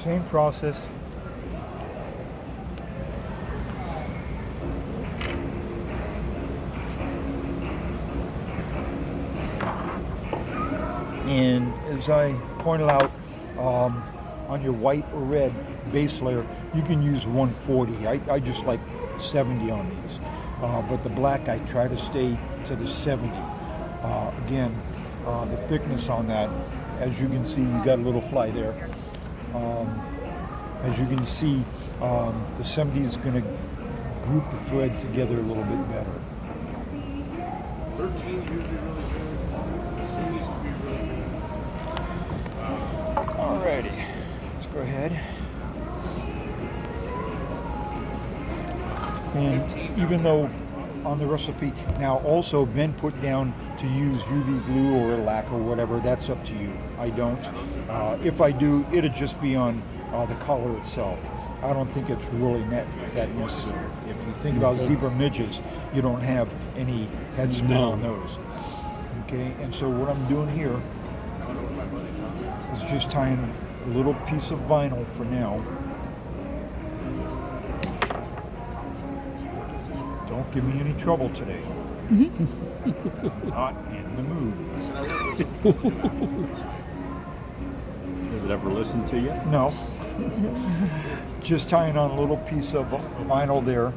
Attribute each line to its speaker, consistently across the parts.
Speaker 1: Same process. And as I pointed out, on your white or red base layer, you can use 140. I just like 70 on these. But the black, I try to stay to the 70. Again, the thickness on that, as you can see, you got a little fly there. As you can see, the 70 is going to group the thread together a little bit better.
Speaker 2: 13 is usually really good. The 70s can be really good.
Speaker 1: Alrighty, let's go ahead. And even though on the recipe, now also Ben put down to use UV glue or lacquer or whatever, that's up to you. I don't. If I do, it'll just be on the collar itself. I don't think it's really that necessary. If you think about zebra midges, you don't have any head spin on those. Okay, and so what I'm doing here is just tying a little piece of vinyl for now. Don't give me any trouble today. Not in the mood.
Speaker 3: Does it ever listen to you?
Speaker 1: No. Just tying on a little piece of vinyl there.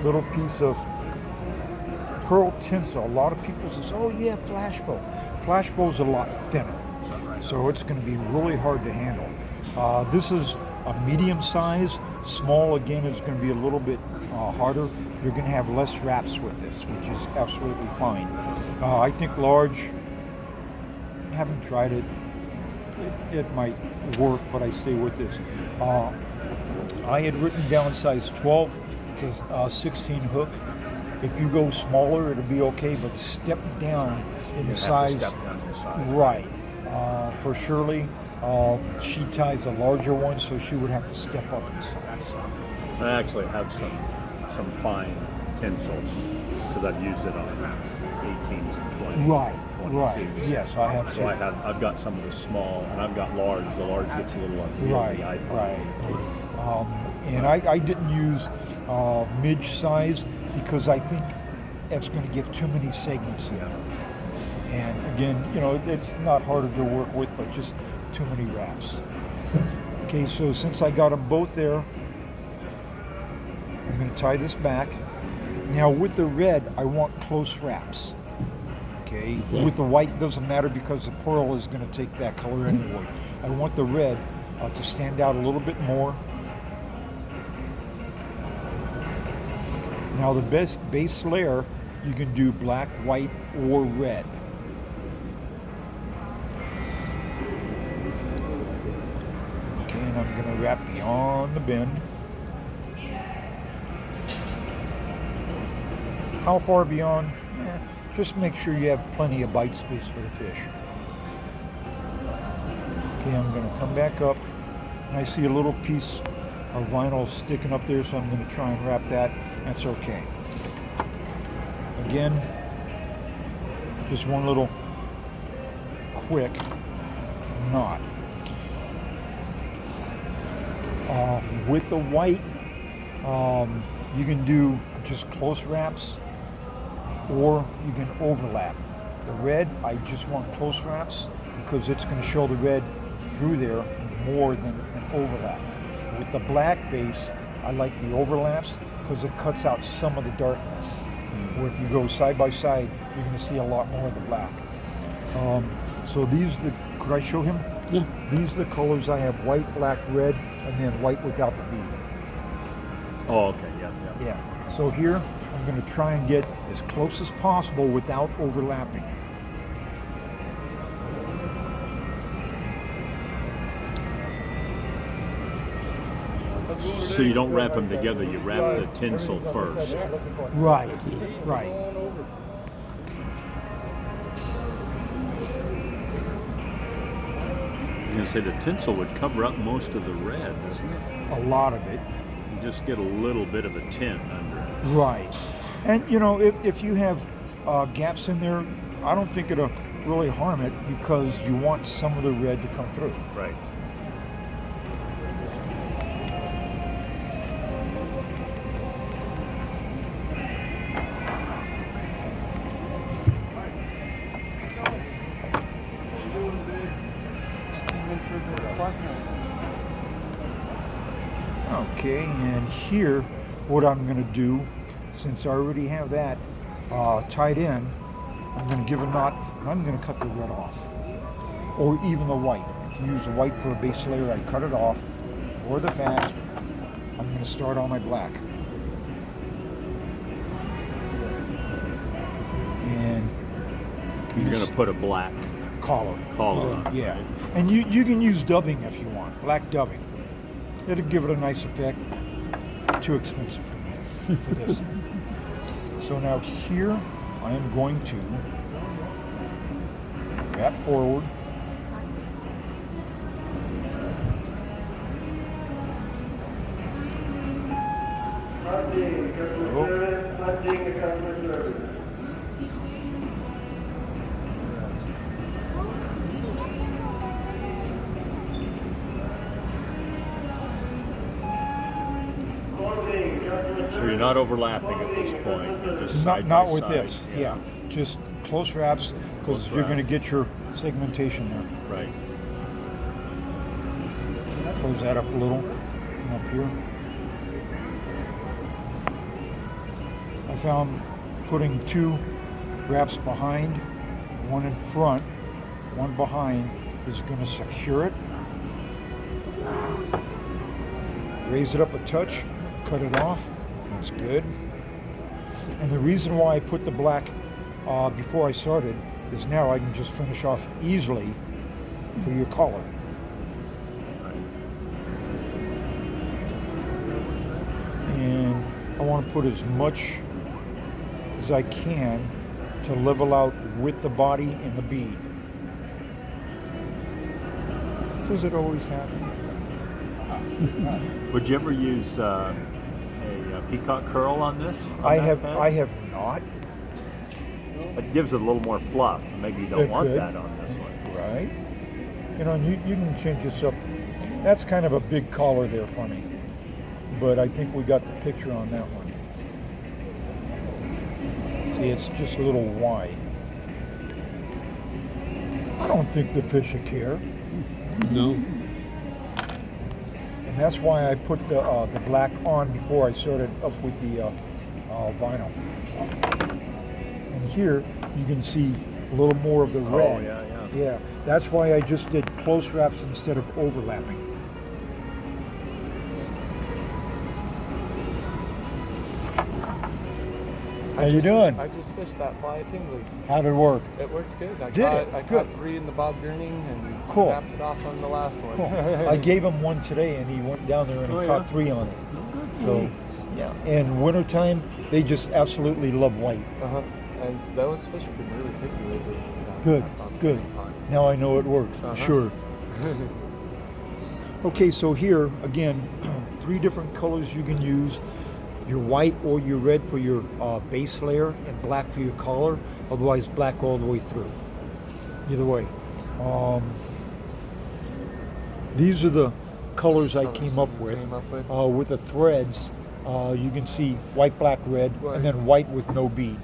Speaker 1: Little piece of pearl tinsel. A lot of people says, "Oh yeah, flash bow." Flash bow is a lot thinner, so it's going to be really hard to handle. This is a medium size. Small again is going to be a little bit harder. You're going to have less wraps with this, which is absolutely fine. I think large. I haven't tried it. It might work, but I stay with this. I had written down size 12. 16 hook. If you go smaller, it'll be okay, but step down in the size.
Speaker 3: Step down in size.
Speaker 1: Right. For Shirley, she ties a larger one, so she would have to step up in size.
Speaker 3: I actually have some fine tinsel because I've used it on 18s and 20s.
Speaker 1: Right.
Speaker 3: 22s.
Speaker 1: Right. Yes, I have.
Speaker 3: So I've got some of the small, and I've got large. The large gets a little unwieldy.
Speaker 1: Right. Right. And I didn't use midge size because I think that's going to give too many segments in. And again, it's not harder to work with, but just too many wraps. Okay, so since I got them both there, I'm going to tie this back. Now with the red, I want close wraps. Okay, with the white doesn't matter because the pearl is going to take that color anyway. I want the red to stand out a little bit more. Now the base layer, you can do black, white, or red. Okay, and I'm going to wrap beyond the bend. How far beyond? Just make sure you have plenty of bite space for the fish. Okay, I'm going to come back up, and I see a little piece of vinyl sticking up there, so I'm going to try and wrap that. That's okay. Again, just one little quick knot. With the white, you can do just close wraps, or you can overlap. The red, I just want close wraps because it's going to show the red through there more than an overlap. With the black base, I like the overlaps because it cuts out some of the darkness. Or if you go side by side, you're going to see a lot more of the black. So these, could I show him?
Speaker 4: Yeah.
Speaker 1: These are the colors I have: white, black, red, and then white without the bead.
Speaker 3: Oh, okay, yeah.
Speaker 1: Yeah. So here, I'm going to try and get as close as possible without overlapping.
Speaker 3: So you don't wrap them together, you wrap the tinsel first.
Speaker 1: Right, right.
Speaker 3: was going to say the tinsel would cover up most of the red, doesn't it?
Speaker 1: A lot of it.
Speaker 3: You just get a little bit of a tint under it.
Speaker 1: Right. And if you have gaps in there, I don't think it'll really harm it because you want some of the red to come through.
Speaker 3: Right.
Speaker 1: Okay, and here, what I'm going to do, since I already have that tied in, I'm going to give a knot, and I'm going to cut the red off, or even the white. If you use the white for a base layer, I cut it off. For the fast, I'm going to start on my black. And
Speaker 3: You're going to put a black
Speaker 1: collar.
Speaker 3: on.
Speaker 1: Yeah, and you can use dubbing if you want, black dubbing. It'll give it a nice effect. Too expensive for me for this. So now here I am going to wrap forward.
Speaker 3: So you're not overlapping at this point. You're just side
Speaker 1: Not
Speaker 3: by
Speaker 1: with
Speaker 3: side.
Speaker 1: this. Yeah, just close wraps because
Speaker 3: Close
Speaker 1: you're going to
Speaker 3: wrap.
Speaker 1: get your segmentation there.
Speaker 3: Right.
Speaker 1: Close that up a little. Come up here. I found putting 2 wraps behind, one in front, one behind is going to secure it. Raise it up a touch, cut it off. That's good. And the reason why I put the black before I started is now I can just finish off easily for your collar. And I want to put as much as I can to level out with the body and the bead. Does it always happen?
Speaker 3: Would you ever use a peacock curl on this? on
Speaker 1: I
Speaker 3: that
Speaker 1: have
Speaker 3: pen?
Speaker 1: I have not.
Speaker 3: It gives it a little more fluff. Maybe you don't
Speaker 1: It
Speaker 3: want
Speaker 1: could.
Speaker 3: that on this one.
Speaker 1: Right. And you can change this up. That's kind of a big collar there for me. But I think we got the picture on that one. See, it's just a little wide. I don't think the fish would care.
Speaker 2: No.
Speaker 1: And that's why I put the black on before I started up with the vinyl. And here you can see a little more of the red.
Speaker 3: Oh, yeah.
Speaker 1: Yeah, that's why I just did close wraps instead of overlapping. How you doing?
Speaker 4: I just fished that fly at Tingley.
Speaker 1: How'd it work?
Speaker 4: It worked good. I
Speaker 1: Did it?
Speaker 4: I
Speaker 1: Good.
Speaker 4: caught 3 in the Bob Gurning and
Speaker 1: Cool.
Speaker 4: snapped it off on the last one.
Speaker 1: Cool. I gave him one today, and he went down there and he
Speaker 3: Oh,
Speaker 1: caught
Speaker 3: yeah?
Speaker 1: 3 on it. So, yeah. And wintertime, they just absolutely love white.
Speaker 4: And those fish have been really picky lately.
Speaker 1: Good,
Speaker 4: Bob
Speaker 1: good.
Speaker 4: Gurning pond.
Speaker 1: Now I know it works, for sure. Okay, so here, again, 3 different colors you can use. Your white or your red for your base layer and black for your collar. Otherwise, black all the way through. Either way. These are the colors I came up with. With the threads, you can see white, black, red,
Speaker 4: Right.
Speaker 1: and then white with no bead.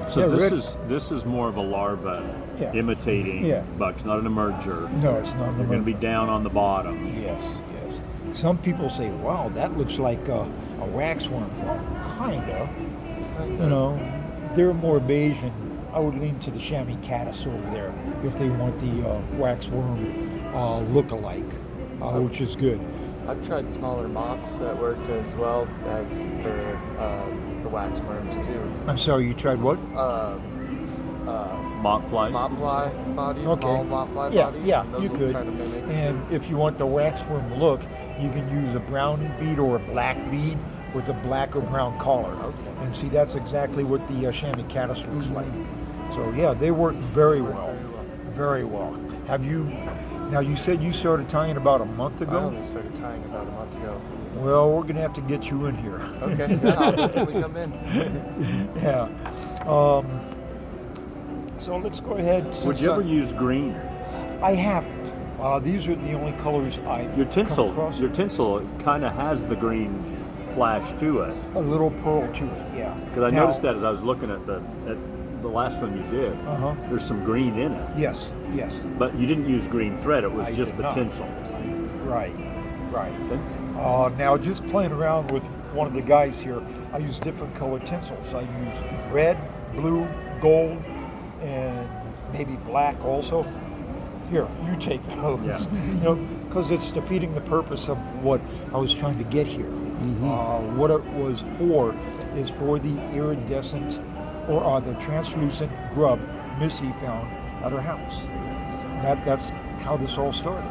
Speaker 3: So
Speaker 1: Yeah,
Speaker 3: this is more of a larva
Speaker 1: Yeah.
Speaker 3: imitating
Speaker 1: Yeah.
Speaker 3: bucks, not an emerger.
Speaker 1: No, it's not.
Speaker 3: They're going to be down on the bottom.
Speaker 1: Yes, yes. Some people say, wow, that looks like a waxworm. Well, kinda. You know, they're more beige, and I would lean to the chamois caddis over there if they want the waxworm look-alike, which is good.
Speaker 4: I've tried smaller mocks that worked as well as for the wax worms too.
Speaker 1: I'm sorry, you tried what?
Speaker 3: Mock flies.
Speaker 4: Mop fly bodies,
Speaker 1: Okay.
Speaker 4: small mop fly
Speaker 1: Yeah,
Speaker 4: bodies.
Speaker 1: yeah,
Speaker 4: and those
Speaker 1: you
Speaker 4: will
Speaker 1: could.
Speaker 4: Kind of mimic.
Speaker 1: And if you want the waxworm look, you can use a brown bead or a black bead with a black or brown collar.
Speaker 4: Okay.
Speaker 1: And see, that's exactly what the chamois caddis looks like. So yeah, they work very well. Very well. Have you? Now you said you started tying about a month
Speaker 4: I
Speaker 1: ago.
Speaker 4: only started tying about a month ago.
Speaker 1: Well, we're gonna have to get you in here.
Speaker 4: Okay, yeah, I'll definitely come in.
Speaker 1: Yeah. So let's go ahead.
Speaker 3: Would
Speaker 1: since
Speaker 3: you ever use green?
Speaker 1: I haven't. These are the only colors I've
Speaker 3: Your
Speaker 1: come
Speaker 3: tinsel,
Speaker 1: across.
Speaker 3: your tinsel kind of has the green flash to it.
Speaker 1: A little pearl to it, yeah.
Speaker 3: Because I
Speaker 1: Now-
Speaker 3: noticed that as I was looking at the last one you did.
Speaker 1: Uh-huh.
Speaker 3: There's some green in it,
Speaker 1: Yes, yes.
Speaker 3: but you didn't use green thread. It was
Speaker 1: I
Speaker 3: just
Speaker 1: did
Speaker 3: the
Speaker 1: not.
Speaker 3: tinsel.
Speaker 1: Right, right.
Speaker 3: Okay.
Speaker 1: Now, just playing around with one of the guys here, I use different colored tinsels. I use red, blue, gold, and maybe black also. Here, you take those.
Speaker 3: Yeah.
Speaker 1: You know, because it's defeating the purpose of what I was trying to get here. What it was for is for the iridescent or the translucent grub Missy found at her house. That's how this all started.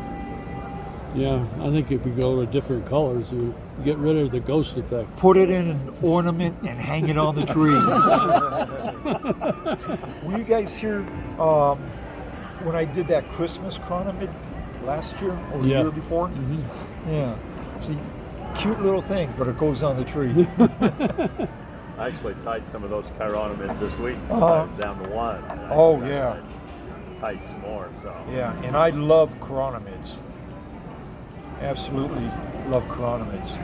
Speaker 2: Yeah, I think if you go to different colors, you get rid of the ghost effect.
Speaker 1: Put it in an ornament and hang it on the tree. Were you guys here when I did that Christmas chronomid last year or the
Speaker 2: Yeah.
Speaker 1: year before?
Speaker 2: Mhm.
Speaker 1: Yeah. See, cute little thing, but it goes on the tree.
Speaker 3: I actually tied some of those chironomids this week.
Speaker 1: Uh-huh.
Speaker 3: I was down to one. And I
Speaker 1: Oh,
Speaker 3: decided
Speaker 1: yeah.
Speaker 3: I'd tie some more. So
Speaker 1: Yeah, and I love chronomids. Absolutely love chronomids.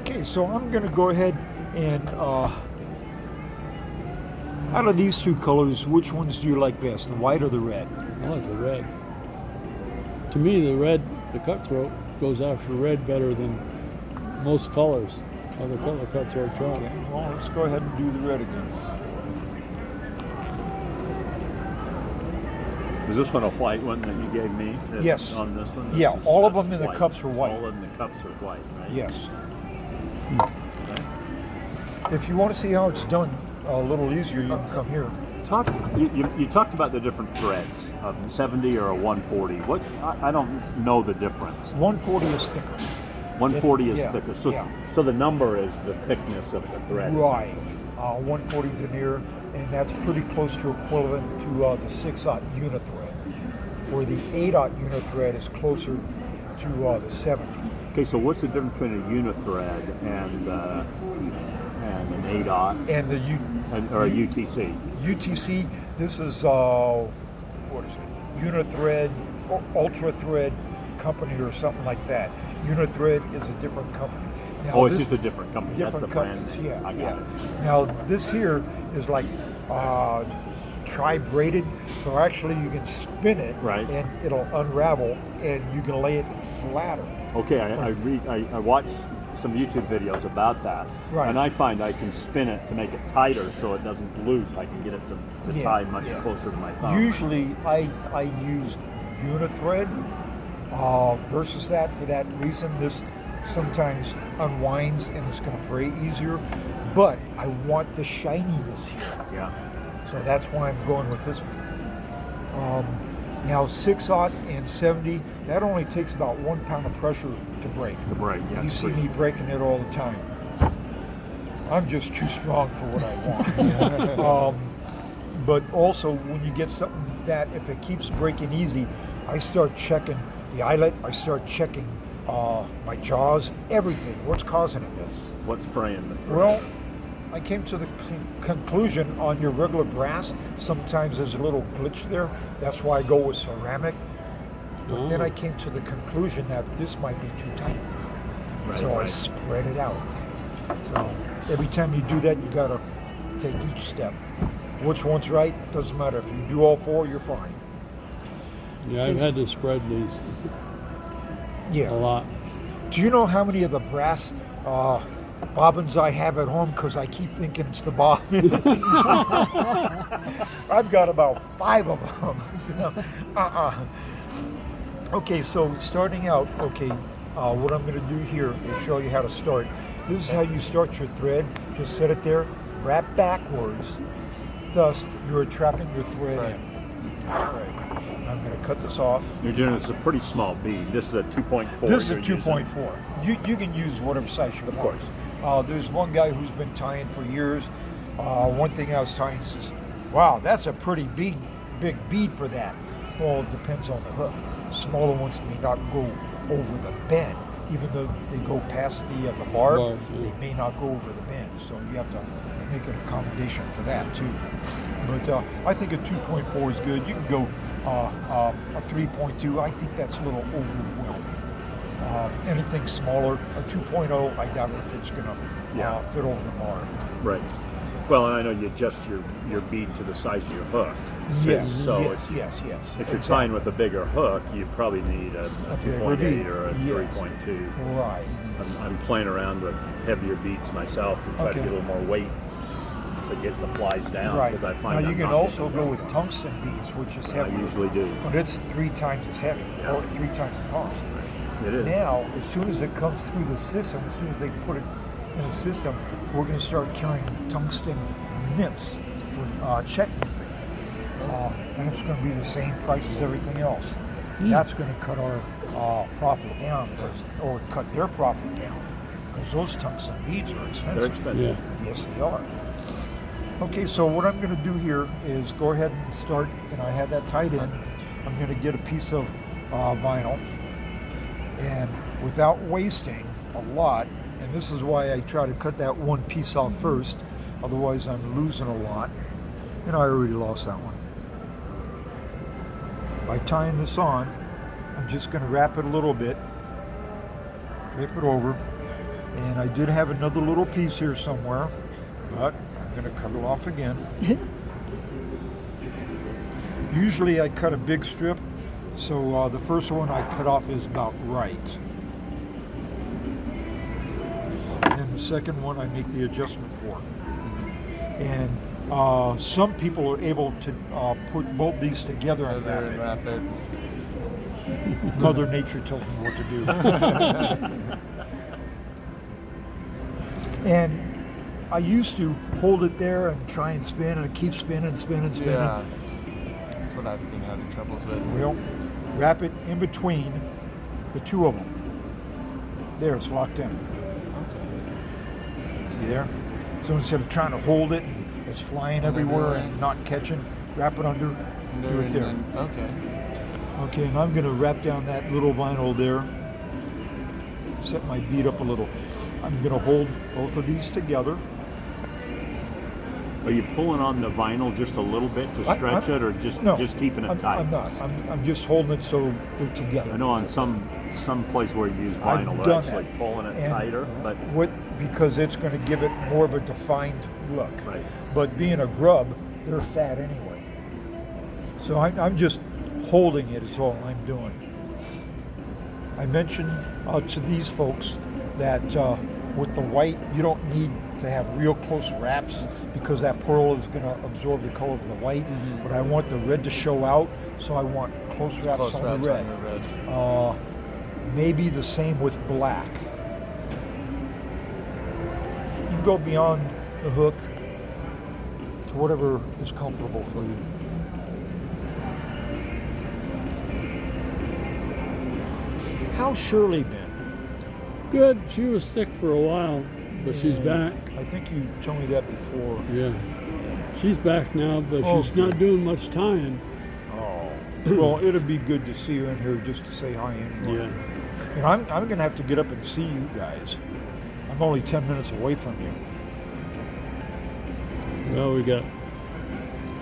Speaker 1: Okay, so I'm going to go ahead and out of these two colors, which ones do you like best, the white or the red?
Speaker 2: I like the red. To me, the red, the cutthroat, goes after red better than most colors. Other color cutthroat trout.
Speaker 1: Okay, well, let's go ahead and do the red again.
Speaker 3: is this one a white one that you gave me?
Speaker 1: Yes.
Speaker 3: On this one.
Speaker 1: Yeah,
Speaker 3: This is-
Speaker 1: all of
Speaker 3: that's
Speaker 1: them in the
Speaker 3: white.
Speaker 1: cups are white.
Speaker 3: All of them in the cups are white, right?
Speaker 1: Yes.
Speaker 3: Okay.
Speaker 1: If you want to see how it's done a little easier, you can come here.
Speaker 3: You talked about the different threads, a 70 or a 140. What I don't know the difference.
Speaker 1: 140 is thicker.
Speaker 3: 140 is
Speaker 1: Yeah,
Speaker 3: thicker, so
Speaker 1: yeah.
Speaker 3: so the number is the thickness of the thread.
Speaker 1: Right.
Speaker 3: essentially.
Speaker 1: 140 denier, and that's pretty close to equivalent to the 6/0 unithread, where the 8/0 unithread is closer to the 70.
Speaker 3: Okay, so what's the difference between a unithread and an 8/0
Speaker 1: And the
Speaker 3: or a UTC?
Speaker 1: UTC, this is what is it? Unithread, Ultra Thread Company, or something like that. Unithread is a different company. Now,
Speaker 3: Oh, it's
Speaker 1: this-
Speaker 3: just a different company. That's the
Speaker 1: different
Speaker 3: brand.
Speaker 1: companies. Yeah,
Speaker 3: I got
Speaker 1: yeah.
Speaker 3: it.
Speaker 1: Now this here is like tri-braided, so actually you can spin it,
Speaker 3: Right.
Speaker 1: and it'll unravel, and you can lay it flatter.
Speaker 3: Okay, I watched some YouTube videos about that,
Speaker 1: Right.
Speaker 3: and I find I can spin it to make it tighter so it doesn't loop. I can get it to
Speaker 1: Yeah,
Speaker 3: tie much
Speaker 1: yeah.
Speaker 3: closer to my thumb.
Speaker 1: Usually I use unithread versus that for that reason. This sometimes unwinds and it's going to fray easier, but I want the shininess here.
Speaker 3: Yeah.
Speaker 1: So that's why I'm going with this one. Now 6/0 and 70, that only takes about 1 pound of pressure to break.
Speaker 3: To break, yeah.
Speaker 1: You see me breaking it all the time. I'm just too strong for what I want. But also when you get something that, if it keeps breaking easy, I start checking the eyelet, I start checking my jaws, everything. What's causing it?
Speaker 3: Yes. What's fraying the thread?
Speaker 1: Well, I came to the conclusion on your regular brass, sometimes there's a little glitch there. That's why I go with ceramic. But then I came to the conclusion that this might be too tight.
Speaker 3: Right,
Speaker 1: So I
Speaker 3: right.
Speaker 1: spread it out. So every time you do that, you gotta take each step. Which one's right, doesn't matter. If you do all 4, you're fine.
Speaker 2: Yeah, I've had to spread these
Speaker 1: Yeah.
Speaker 2: a lot.
Speaker 1: Do you know how many of the brass bobbins I have at home? Because I keep thinking it's the bobbin. I've got about 5 of them. You know? Okay, so starting out, what I'm going to do here is show you how to start. This is how you start your thread. Just set it there, wrap backwards. Thus, you're trapping your thread in. All right. I'm going to cut this off.
Speaker 3: You're doing this a pretty small bead. This is a 2.4.
Speaker 1: This is a
Speaker 3: you're using.
Speaker 1: 2.4. You can use whatever size you want.
Speaker 3: Of course.
Speaker 1: There's one guy who's been tying for years. One thing I was talking is, wow, that's a pretty big bead for that. Well, it depends on the hook. Smaller ones may not go over the bend, even though they go past the barb,
Speaker 2: Barb, yeah.
Speaker 1: they may not go over the bend. So you have to make an accommodation for that too. But I think a 2.4 is good. You can go a 3.2. I think that's a little overwhelming. Anything smaller, a 2.0, I doubt if it's going to
Speaker 3: Yeah.
Speaker 1: fit over the barb.
Speaker 3: Right. Well, and I know you adjust your bead to the size of your hook. too.
Speaker 1: Yes,
Speaker 3: So
Speaker 1: yes,
Speaker 3: it's,
Speaker 1: yes, yes.
Speaker 3: if you're
Speaker 1: exactly.
Speaker 3: tying with a bigger hook, you probably need a
Speaker 1: bigger
Speaker 3: 2.8
Speaker 1: bead,
Speaker 3: or a
Speaker 1: yes.
Speaker 3: 3.2.
Speaker 1: Right.
Speaker 3: I'm playing around with heavier beads myself to try
Speaker 1: Okay.
Speaker 3: to get a little more weight to get the flies down.
Speaker 1: Right.
Speaker 3: Because I
Speaker 1: Now
Speaker 3: find
Speaker 1: you
Speaker 3: I'm
Speaker 1: can
Speaker 3: not
Speaker 1: also
Speaker 3: getting
Speaker 1: go
Speaker 3: them.
Speaker 1: with tungsten beads, which is
Speaker 3: I
Speaker 1: heavy.
Speaker 3: usually do.
Speaker 1: But it's 3 times as heavy,
Speaker 3: Yeah.
Speaker 1: or 3 times the cost.
Speaker 3: It is.
Speaker 1: Now, as soon as it comes through the system, as soon as they put it in the system, we're going to start carrying tungsten nips for check nymphing. And it's going to be the same price as everything else. That's going to cut our profit down, or cut their profit down, because those tungsten beads are expensive.
Speaker 3: They're expensive.
Speaker 2: Yeah.
Speaker 1: Yes, they are. Okay, so what I'm going to do here is go ahead and start, and I have that tied in. I'm going to get a piece of vinyl, and without wasting a lot, and this is why I try to cut that one piece off first, otherwise I'm losing a lot, and I already lost that one. By tying this on, I'm just going to wrap it a little bit, drape it over, and I did have another little piece here somewhere, but I'm going to cut it off again. Usually I cut a big strip, so the first one I cut off is about right. And then the second one I make the adjustment for. And some people are able to put both these together and wrap it.
Speaker 4: Wrap it.
Speaker 1: Mother Nature tells me what to do. And I used to hold it there and try and spin, and keep spinning, spinning.
Speaker 4: Yeah. That's what I've been having troubles with.
Speaker 1: Well, wrap it in between the two of them. There, it's locked in. See there? So instead of trying to hold it, it's flying everywhere and not catching, wrap it under, do it there.
Speaker 4: Okay.
Speaker 1: Okay, and I'm going to wrap down that little vinyl there. Set my bead up a little. I'm going to hold both of these together.
Speaker 3: Are you pulling on the vinyl just a little bit to stretch it, or just keeping it tight?
Speaker 1: I'm not. I'm just holding it so they're together.
Speaker 3: I know on some place where you use
Speaker 1: I've
Speaker 3: vinyl,
Speaker 1: done
Speaker 3: they're actually
Speaker 1: that.
Speaker 3: pulling it
Speaker 1: And
Speaker 3: tighter, but
Speaker 1: because it's going to give it more of a defined look.
Speaker 3: Right.
Speaker 1: But being a grub, they're fat anyway. So I'm just holding it is all I'm doing. I mentioned to these folks that with the white, you don't need to have real close wraps because that pearl is going to absorb the color of the white. But I want the red to show out, so I want close wraps
Speaker 4: Close
Speaker 1: on
Speaker 4: wraps
Speaker 1: the red.
Speaker 4: on the red.
Speaker 1: Maybe the same with black. You can go beyond the hook to whatever is comfortable for you. How's Shirley been?
Speaker 2: Good. She was sick for a while, but she's back.
Speaker 1: I think you told me that before.
Speaker 2: Yeah. She's back now, but
Speaker 1: Oh,
Speaker 2: she's not doing much tying.
Speaker 1: Oh. Well, it'd be good to see her in here just to say hi anyway.
Speaker 2: Yeah.
Speaker 1: And I'm going to have to get up and see you guys. I'm only 10 minutes away from you.
Speaker 2: Well, we got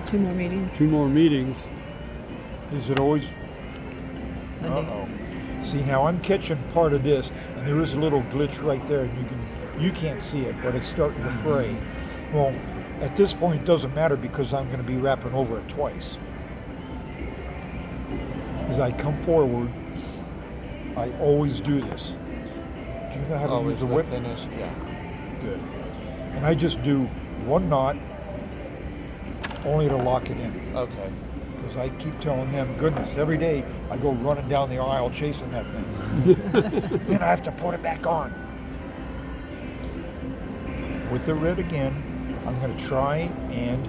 Speaker 5: 2 more meetings.
Speaker 2: 2 more meetings.
Speaker 1: Is it always?
Speaker 5: Monday.
Speaker 1: Uh-oh. See, now I'm catching part of this, and there is a little glitch right there, and you can't see it, but it's starting to fray. Well, at this point, it doesn't matter because I'm going to be wrapping over it twice. As I come forward, I always do this. Do you know how to
Speaker 4: Always
Speaker 1: use a
Speaker 4: the
Speaker 1: whip?
Speaker 4: finish. Yeah.
Speaker 1: Good. And I just do one knot, only to lock it in.
Speaker 4: Okay.
Speaker 1: Because I keep telling them, goodness, every day I go running down the aisle chasing that thing. Then I have to put it back on. With the red again, I'm going to try and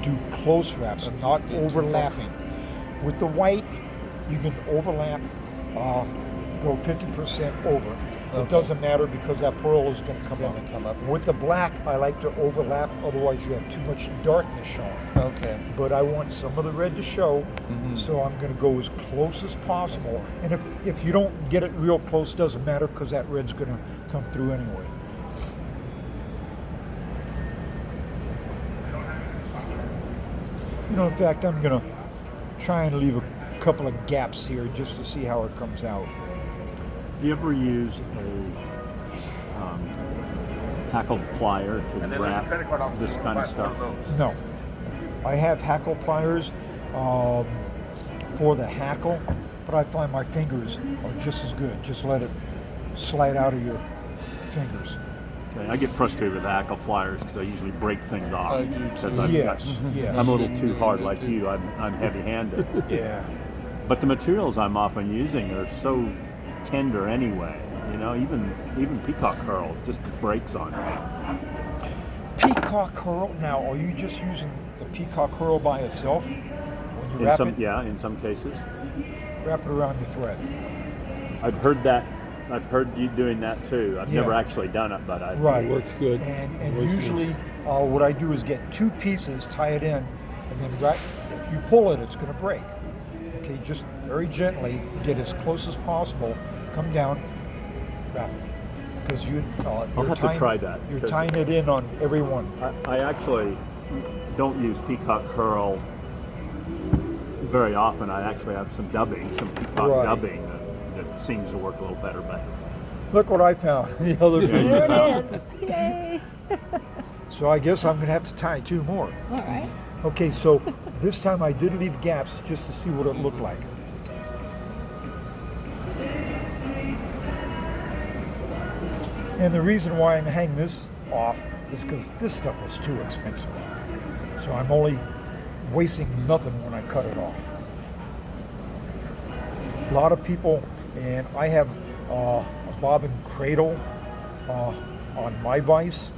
Speaker 1: do close wraps, and not overlapping. With the white, you can overlap, go 50% over, It doesn't matter because that pearl is going to come up.
Speaker 4: Come up.
Speaker 1: With the black, I like to overlap, otherwise you have too much darkness showing.
Speaker 4: Okay.
Speaker 1: But I want some of the red to show, so I'm going to go as close as possible. And if you don't get it real close, doesn't matter because that red's going to come through anyway. You know, in fact, I'm going to try and leave a couple of gaps here just to see how it comes out.
Speaker 3: Do you ever use a hackle plier to wrap this kind of stuff?
Speaker 1: No. I have hackle pliers for the hackle, but I find my fingers are just as good. Just let it slide out of your fingers.
Speaker 3: Okay, I get frustrated with hackle pliers because I usually break things off.
Speaker 4: I do too.
Speaker 3: Because I'm,
Speaker 1: Yes, yes.
Speaker 3: I'm a little too hard like you. I'm heavy-handed.
Speaker 1: Yeah.
Speaker 3: But the materials I'm often using are so tender anyway. You know, even peacock curl just breaks on it.
Speaker 1: Peacock curl. Now, are you just using the peacock curl by itself when you
Speaker 3: In
Speaker 1: wrap
Speaker 3: some,
Speaker 1: it?
Speaker 3: yeah, in some cases.
Speaker 1: Wrap it around your thread.
Speaker 3: I've heard that. I've heard you doing that too. I've
Speaker 1: Yeah.
Speaker 3: never actually done it, but I've
Speaker 1: Right.
Speaker 2: Works good.
Speaker 1: And
Speaker 2: Works
Speaker 1: usually, what I do is get two pieces, tie it in, and then if you pull it, it's going to break. Okay, just very gently, get as close as possible, come down, wrap it. Because you're
Speaker 3: have to try that,
Speaker 1: You're
Speaker 3: 'cause-
Speaker 1: tying it in on every one.
Speaker 3: I actually don't use peacock curl very often. I actually have some dubbing, some peacock
Speaker 1: Right.
Speaker 3: dubbing that seems to work a little better. But
Speaker 1: Look what I found the other
Speaker 3: Yeah,
Speaker 1: day.
Speaker 3: you
Speaker 5: There
Speaker 3: found
Speaker 5: it is. Yay.
Speaker 1: So I guess I'm going to have to tie two more.
Speaker 5: All right.
Speaker 1: Okay, so this time I did leave gaps just to see what it looked like. And the reason why I'm hanging this off is because this stuff is too expensive. So I'm only wasting nothing when I cut it off. A lot of people, and I have a bobbin cradle on my vise,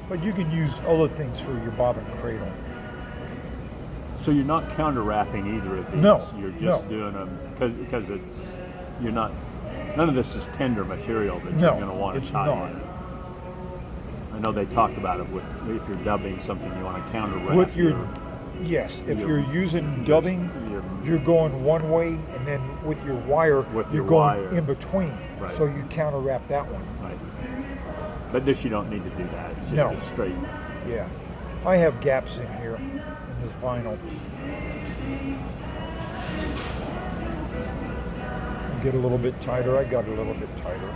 Speaker 1: but you can use other things for your bobbin cradle.
Speaker 3: so you're not counter wrapping either of these.
Speaker 1: No,
Speaker 3: You're just
Speaker 1: no.
Speaker 3: doing them because it's you're not. None of this is tender material that
Speaker 1: No,
Speaker 3: you're going to want
Speaker 1: it's
Speaker 3: to tie
Speaker 1: not.
Speaker 3: in. I know they talk about it with if you're dubbing something you want to counter wrap.
Speaker 1: With your, yes, if
Speaker 3: your-
Speaker 1: you're using dubbing,
Speaker 3: your-
Speaker 1: you're going one way, and then with your wire,
Speaker 3: With
Speaker 1: you're
Speaker 3: your
Speaker 1: going
Speaker 3: wire.
Speaker 1: in between.
Speaker 3: Right.
Speaker 1: So you counter wrap that one.
Speaker 3: right. But this you don't need to do that. It's just
Speaker 1: No.
Speaker 3: a straight.
Speaker 1: Yeah. I have gaps in here in this vinyl. Get a little bit tighter. I got a little bit tighter.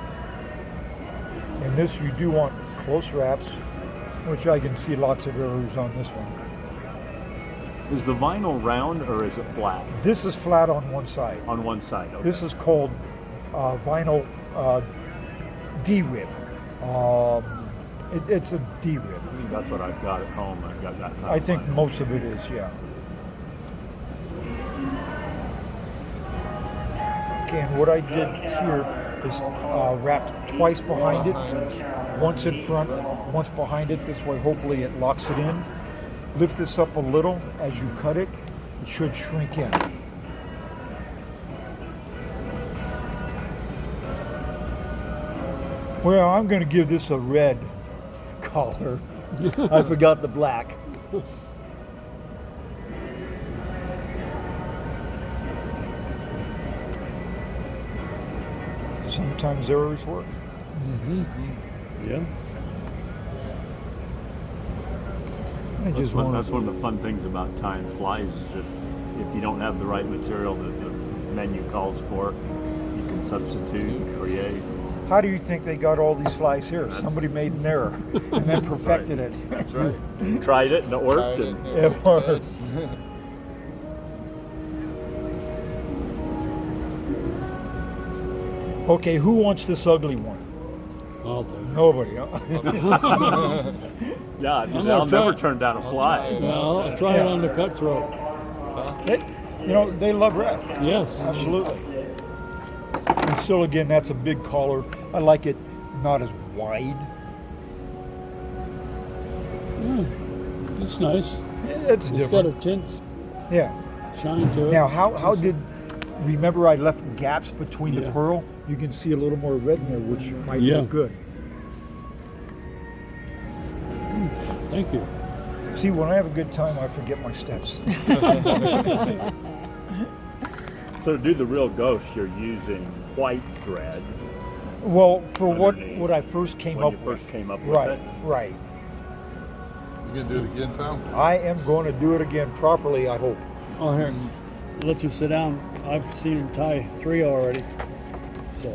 Speaker 1: And this you do want close wraps, which I can see lots of errors on this one.
Speaker 3: Is the vinyl round or is it flat?
Speaker 1: This is flat on one side.
Speaker 3: On one side. Okay.
Speaker 1: This is called vinyl D-rib. It's a D-rib.
Speaker 3: That's what I've got at home. I've got that. Kind
Speaker 1: I
Speaker 3: of
Speaker 1: think
Speaker 3: vinyl.
Speaker 1: most of it is, yeah. Okay, and what I did here is wrapped twice behind it, once in front, once behind it. This way, hopefully it locks it in. Lift this up a little as you cut it. It should shrink in. Well, I'm going to give this a red collar. I forgot the black. Sometimes errors work.
Speaker 2: Yeah.
Speaker 1: I
Speaker 3: That's
Speaker 1: just
Speaker 3: one,
Speaker 1: want
Speaker 3: that's one of the fun things about tying flies is if you don't have the right material that the menu calls for, you can substitute and create.
Speaker 1: How do you think they got all these flies here? Somebody made an error and then perfected it.
Speaker 3: That's right. Tried it and it worked.
Speaker 4: Tried it,
Speaker 3: And
Speaker 1: It worked. Okay, who wants this ugly one?
Speaker 2: I'll do.
Speaker 1: Nobody, huh?
Speaker 3: yeah,
Speaker 2: gonna
Speaker 3: I'll
Speaker 2: try
Speaker 3: never
Speaker 2: it.
Speaker 3: turn down a fly.
Speaker 2: Well, I'll try it on the cutthroat.
Speaker 1: They love red.
Speaker 2: Yes.
Speaker 1: Absolutely. And still, again, that's a big collar. I like it not as wide.
Speaker 2: It's nice.
Speaker 1: It's
Speaker 2: It's got a
Speaker 1: different.
Speaker 2: tint
Speaker 1: Yeah.
Speaker 2: shine to it.
Speaker 1: Now, how did remember I left gaps between the
Speaker 2: Yeah.
Speaker 1: pearl? You can see a little more red in there, which might
Speaker 2: Yeah.
Speaker 1: look good.
Speaker 2: Thank you.
Speaker 1: See, when I have a good time, I forget my steps.
Speaker 3: So to do the real ghost, you're using white thread.
Speaker 1: Well, for
Speaker 3: Underneath.
Speaker 1: what I first came
Speaker 3: When
Speaker 1: up
Speaker 3: you
Speaker 1: with.
Speaker 3: first came up with
Speaker 1: Right,
Speaker 3: it?
Speaker 1: right.
Speaker 6: You gonna do it again, Tom?
Speaker 1: I am going to do it again properly, I hope.
Speaker 2: Oh, here. Let you sit down. I've seen him tie 3 already. So